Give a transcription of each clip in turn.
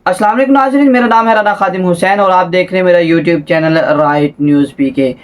अस्सलाम वालेकुम नाज़रीन, मेरा नाम है राना खादिम हुसैन और आप देख रहे हैं मेरा यूट्यूब चैनल राइट न्यूज़ पीके।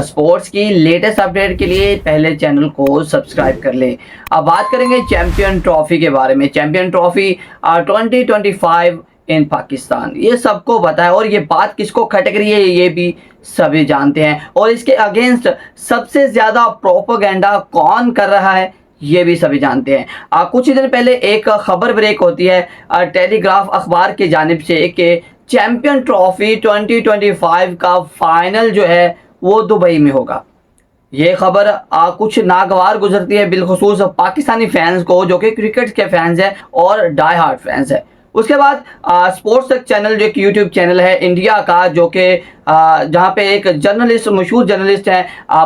स्पोर्ट्स की लेटेस्ट अपडेट के लिए पहले चैनल को सब्सक्राइब कर ले। अब बात करेंगे चैंपियन ट्रॉफी के बारे में। चैंपियन ट्रॉफी 2025 इन पाकिस्तान, ये सबको पता है और ये बात किसको खटक रही है ये भी सभी जानते हैं। और इसके अगेंस्ट सबसे ज़्यादा प्रोपेगेंडा कौन कर रहा है ये भी सभी जानते हैं। कुछ ही दिन पहले एक खबर ब्रेक होती है टेलीग्राफ अखबार की जानिब से कि चैंपियन ट्रॉफी 2025 का फाइनल जो है वो दुबई में होगा। ये खबर कुछ नागवार गुजरती है बिलखुसूस पाकिस्तानी फैंस को जो कि क्रिकेट के फैंस हैं और डाई हार्ड फैंस हैं। उसके बाद स्पोर्ट्स तक चैनल जो एक यूट्यूब चैनल है इंडिया का, जो कि जहाँ पे एक जर्नलिस्ट, मशहूर जर्नलिस्ट हैं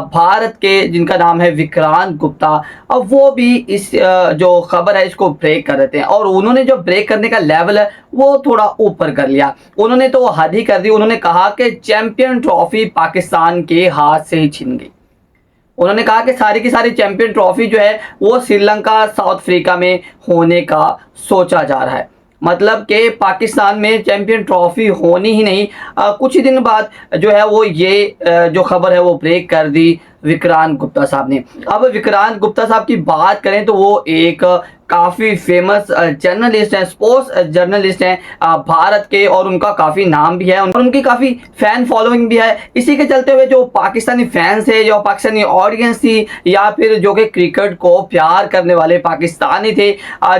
भारत के, जिनका नाम है विक्रांत गुप्ता। अब वो भी इस जो खबर है इसको ब्रेक कर देते हैं और उन्होंने जो ब्रेक करने का लेवल है वो थोड़ा ऊपर कर लिया। उन्होंने तो हद ही कर दी। उन्होंने कहा कि चैंपियन ट्रॉफी पाकिस्तान के हाथ से ही छिन गई। उन्होंने कहा कि सारी की सारी चैंपियन ट्रॉफी जो है वो श्रीलंका, साउथ अफ्रीका में होने का सोचा जा रहा है। मतलब कि पाकिस्तान में चैंपियन ट्रॉफी होनी ही नहीं। कुछ ही दिन बाद जो है वो ये जो खबर है वो ब्रेक कर दी विक्रांत गुप्ता साहब ने। अब विक्रांत गुप्ता साहब की बात करें तो वो एक काफ़ी फेमस जर्नलिस्ट हैं, स्पोर्ट्स जर्नलिस्ट हैं भारत के, और उनका काफ़ी नाम भी है और उनकी काफ़ी फ़ैन फॉलोइंग भी है। इसी के चलते हुए जो पाकिस्तानी फैंस है, जो पाकिस्तानी ऑडियंस थी, या फिर जो कि क्रिकेट को प्यार करने वाले पाकिस्तानी थे,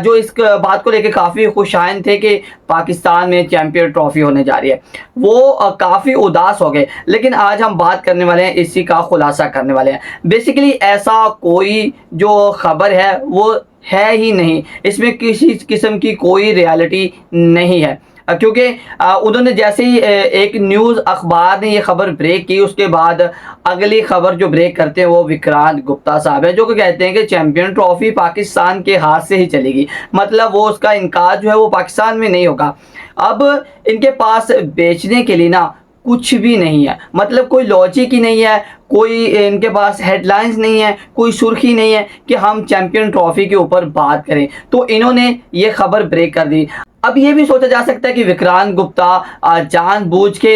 जो इस बात को लेकर काफ़ी खुशाइन थे कि पाकिस्तान में चैंपियन ट्रॉफी होने जा रही है, वो काफ़ी उदास हो गए। लेकिन आज हम बात करने वाले हैं, इसी का खुलासा करने वाले हैं। बेसिकली ऐसा कोई जो खबर है वो है ही नहीं, इसमें किसी किस्म की कोई रियलिटी नहीं है। क्योंकि उन्होंने जैसे ही एक न्यूज़ अखबार ने ये खबर ब्रेक की, उसके बाद अगली खबर जो ब्रेक करते हैं वो विक्रांत गुप्ता साहब है, जो कि कहते हैं कि चैंपियन ट्रॉफी पाकिस्तान के हाथ से ही चलेगी। मतलब वो उसका इनकार जो है वो पाकिस्तान में नहीं होगा। अब इनके पास बेचने के लिए ना कुछ भी नहीं है, मतलब कोई लॉजिक ही नहीं है, कोई इनके पास हेडलाइंस नहीं है, कोई सुर्खी नहीं है कि हम चैंपियन ट्रॉफी के ऊपर बात करें। तो इन्होंने ये खबर ब्रेक कर दी। अब ये भी सोचा जा सकता है कि विक्रांत गुप्ता जानबूझ के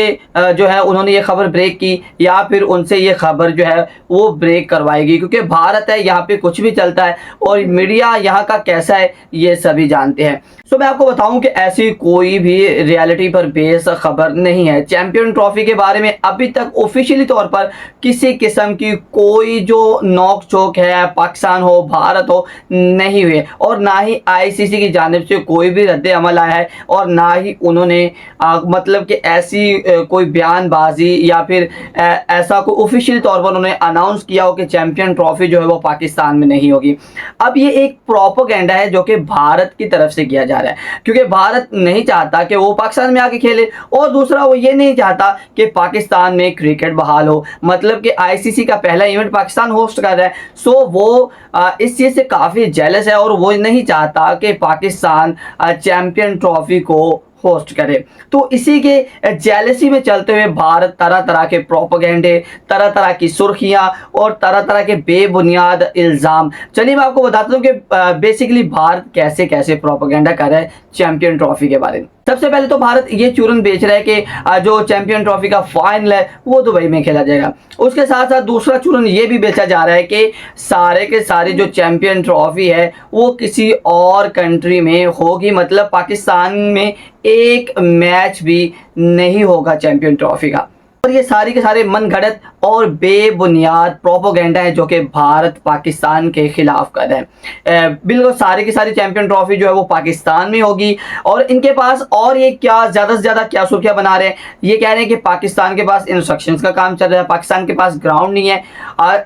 जो है उन्होंने ये खबर ब्रेक की, या फिर उनसे ये खबर जो है वो ब्रेक करवाएगी, क्योंकि भारत है, यहाँ पे कुछ भी चलता है और मीडिया यहाँ का कैसा है ये सभी जानते हैं। सो मैं आपको बताऊं कि ऐसी कोई भी रियलिटी पर बेस खबर नहीं है। चैंपियन ट्रॉफी के बारे में अभी तक ऑफिशियली तौर पर किसी किस्म की कोई जो नोक झोंक है, पाकिस्तान हो, भारत हो, नहीं हुए, और ना ही आईसीसी की जानिब से कोई भी रद्द अमल आया है, और ना ही उन्होंने मतलब कि ऐसी कोई बयानबाजी या फिर ऐसा कोई ऑफिशियल तौर पर उन्होंने अनाउंस किया हो कि चैंपियन ट्रॉफी जो है वो पाकिस्तान में नहीं होगी। अब ये एक प्रोपेगेंडा है जो कि भारत की तरफ से किया जा रहा है, क्योंकि भारत नहीं चाहता कि वो पाकिस्तान में आके खेले, और दूसरा वो ये नहीं चाहता कि पाकिस्तान में क्रिकेट बहाल हो। मतलब कि आईसीसी का पहला इवेंट पाकिस्तान होस्ट कर रहा है, सो वो इस चीज़ से काफ़ी जेलस है और वो नहीं चाहता कि पाकिस्तान चैंपियन ट्रॉफी को होस्ट करे। तो इसी के जेलसी में चलते हुए भारत तरह तरह के प्रोपेगेंडे, तरह तरह की सुर्खियां और तरह तरह के बेबुनियाद इल्ज़ाम। चलिए मैं आपको बताता हूँ कि बेसिकली भारत कैसे कैसे प्रोपेगेंडा कर रहा है चैंपियन ट्रॉफी के बारे में। सबसे पहले तो भारत ये चूरन बेच रहा है कि जो चैंपियन ट्रॉफी का फाइनल है वो दुबई में खेला जाएगा। उसके साथ साथ दूसरा चूरन ये भी बेचा जा रहा है कि सारे के सारे जो चैंपियन ट्रॉफी है वो किसी और कंट्री में होगी, मतलब पाकिस्तान में एक मैच भी नहीं होगा चैंपियन ट्रॉफी का। और ये सारी के सारे मनगढ़ंत और बेबुनियाद प्रोपेगेंडा है जो कि भारत पाकिस्तान के खिलाफ कर रहे हैं। बिल्कुल सारी की सारी चैंपियन ट्रॉफी जो है वो पाकिस्तान में होगी, और इनके पास और ये क्या ज़्यादा से ज़्यादा क्या सुर्खियाँ बना रहे हैं, ये कह रहे हैं कि पाकिस्तान के पास इंस्ट्रक्शंस का काम चल रहा है, पाकिस्तान के पास ग्राउंड नहीं है,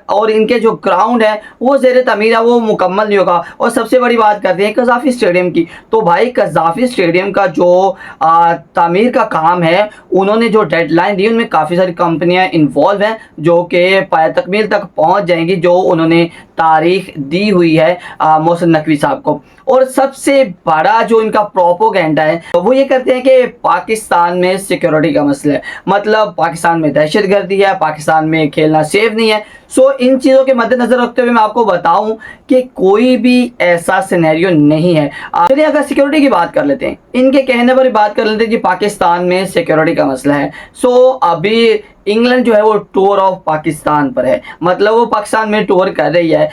और इनके जो ग्राउंड है वो ज़ेर तमीर है, वो मुकम्मल नहीं होगा। और सबसे बड़ी बात करते हैं कज़ाफ़ी स्टेडियम की, तो भाई कज़ाफ़ी स्टेडियम का जो तामीर का काम है, उन्होंने जो डेडलाइन दी उनमें काफ़ी सारी कंपनियां इन्वॉल्व हैं जो कि तकमील तक पहुंच जाएंगी, जो उन्होंने तारीख दी हुई है मोहसिन नकवी साहब को। और सबसे बड़ा जो इनका प्रोपोगेंडा है वो ये करते हैं कि पाकिस्तान में सिक्योरिटी का मसला है, मतलब पाकिस्तान में दहशतगर्दी है, पाकिस्तान में खेलना सेफ नहीं है। सो इन चीज़ों के मद्देनजर रखते हुए मैं आपको बताऊं कि कोई भी ऐसा सिनेरियो नहीं है। चलिए अगर सिक्योरिटी की बात कर लेते हैं, इनके कहने पर ही बात कर लेते हैं कि पाकिस्तान में सिक्योरिटी का मसला है। सो अभी इंग्लैंड जो है वो टूर ऑफ पाकिस्तान पर है, मतलब वो पाकिस्तान में टूर कर रही है,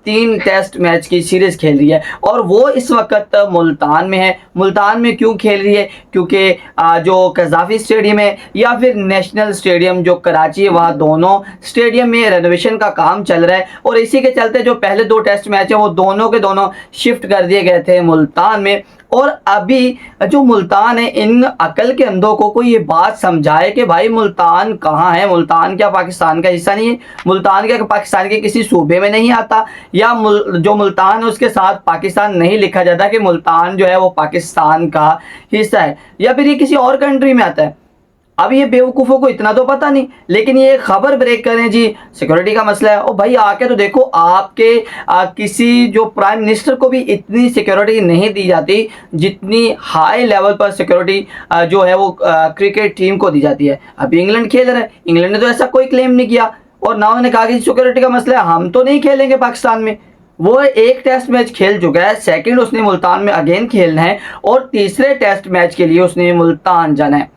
3 टेस्ट मैच की सीरीज खेल रही है और वो इस वक्त मुल्तान में है। मुल्तान में क्यों खेल रही है? क्योंकि जो कज़ाफ़ी स्टेडियम है या फिर नेशनल स्टेडियम जो कराची है, वहाँ दोनों स्टेडियम में रेनोवेशन का काम चल रहा है और इसी के चलते जो पहले 2 टेस्ट मैच है वो दोनों के दोनों शिफ्ट कर दिए गए थे मुल्तान में। और अभी जो मुल्तान है, इन अकल के अंधों को कोई ये बात समझाए कि भाई मुल्तान कहाँ है, मुल्तान क्या पाकिस्तान का हिस्सा नहीं है, मुल्तान क्या पाकिस्तान के किसी सूबे में नहीं आता, या जो मुल्तान है उसके साथ पाकिस्तान नहीं लिखा जाता कि मुल्तान जो है वो पाकिस्तान का हिस्सा है, या फिर ये किसी और कंट्री में आता है। अब ये बेवकूफ़ों को इतना तो पता नहीं, लेकिन ये खबर ब्रेक करें जी सिक्योरिटी का मसला है। और भाई आके तो देखो, आपके किसी जो प्राइम मिनिस्टर को भी इतनी सिक्योरिटी नहीं दी जाती जितनी हाई लेवल पर सिक्योरिटी जो है वो क्रिकेट टीम को दी जाती है। अभी इंग्लैंड खेल रहा है, इंग्लैंड ने तो ऐसा कोई क्लेम नहीं किया और ना उन्होंने कहा कि सिक्योरिटी का मसला है, हम तो नहीं खेलेंगे पाकिस्तान में। वो 1 टेस्ट मैच खेल चुका है, सेकेंड उसने मुल्तान में अगेन खेलना है और तीसरे टेस्ट मैच के लिए उसने मुल्तान जाना है।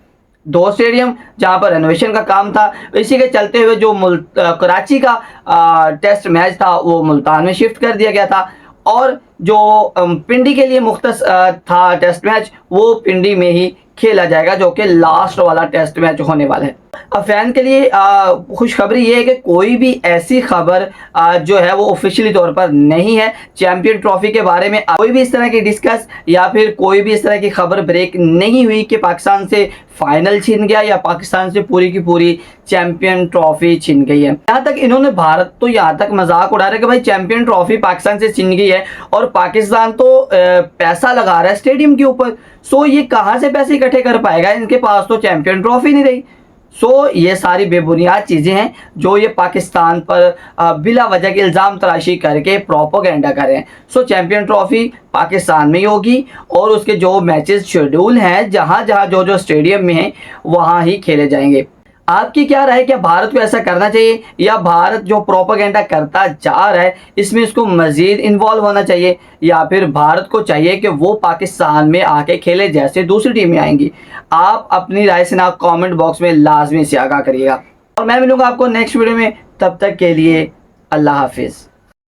2 स्टेडियम जहां पर रेनोवेशन का काम था, इसी के चलते हुए जो कराची का टेस्ट मैच था वो मुल्तान में शिफ्ट कर दिया गया था और जो पिंडी के लिए मुख्तस था टेस्ट मैच वो पिंडी में ही खेला जाएगा, जो कि लास्ट वाला टेस्ट मैच होने वाला है। फैन के लिए खुशखबरी ये है कि कोई भी ऐसी खबर जो है वो ऑफिशियली तौर पर नहीं है चैंपियन ट्रॉफी के बारे में। कोई भी इस तरह की डिस्कस या फिर कोई भी इस तरह की खबर ब्रेक नहीं हुई कि पाकिस्तान से फाइनल छीन गया या पाकिस्तान से पूरी की पूरी चैंपियन ट्रॉफी छीन गई है। यहाँ तक इन्होंने भारत तो यहाँ तक मजाक उड़ा रहा है कि भाई चैंपियन ट्रॉफी पाकिस्तान से छीन गई है और पाकिस्तान तो पैसा लगा रहा है स्टेडियम के ऊपर। सो ये कहाँ से पैसे इकट्ठे कर पाएगा, इनके पास तो चैंपियन ट्रॉफी नहीं रही। सो ये सारी बेबुनियाद चीज़ें हैं जो ये पाकिस्तान पर बिला वजह के इल्ज़ाम तराशी करके प्रोपोगेंडा कर रहे हैं। सो चैंपियन ट्रॉफी पाकिस्तान में ही होगी और उसके जो मैचेस शेड्यूल हैं जहाँ जहाँ जो जो स्टेडियम में हैं वहाँ ही खेले जाएंगे। आपकी क्या राय, क्या भारत को ऐसा करना चाहिए या भारत जो प्रोपेगेंडा करता जा रहा है इसमें इसको मज़ीद इन्वॉल्व होना चाहिए, या फिर भारत को चाहिए कि वो पाकिस्तान में आके खेले जैसे दूसरी टीमें आएंगी? आप अपनी राय से ना कमेंट बॉक्स में लाजमी से आगाह करिएगा और मैं मिलूंगा आपको नेक्स्ट वीडियो में। तब तक के लिए अल्लाह हाफिज़।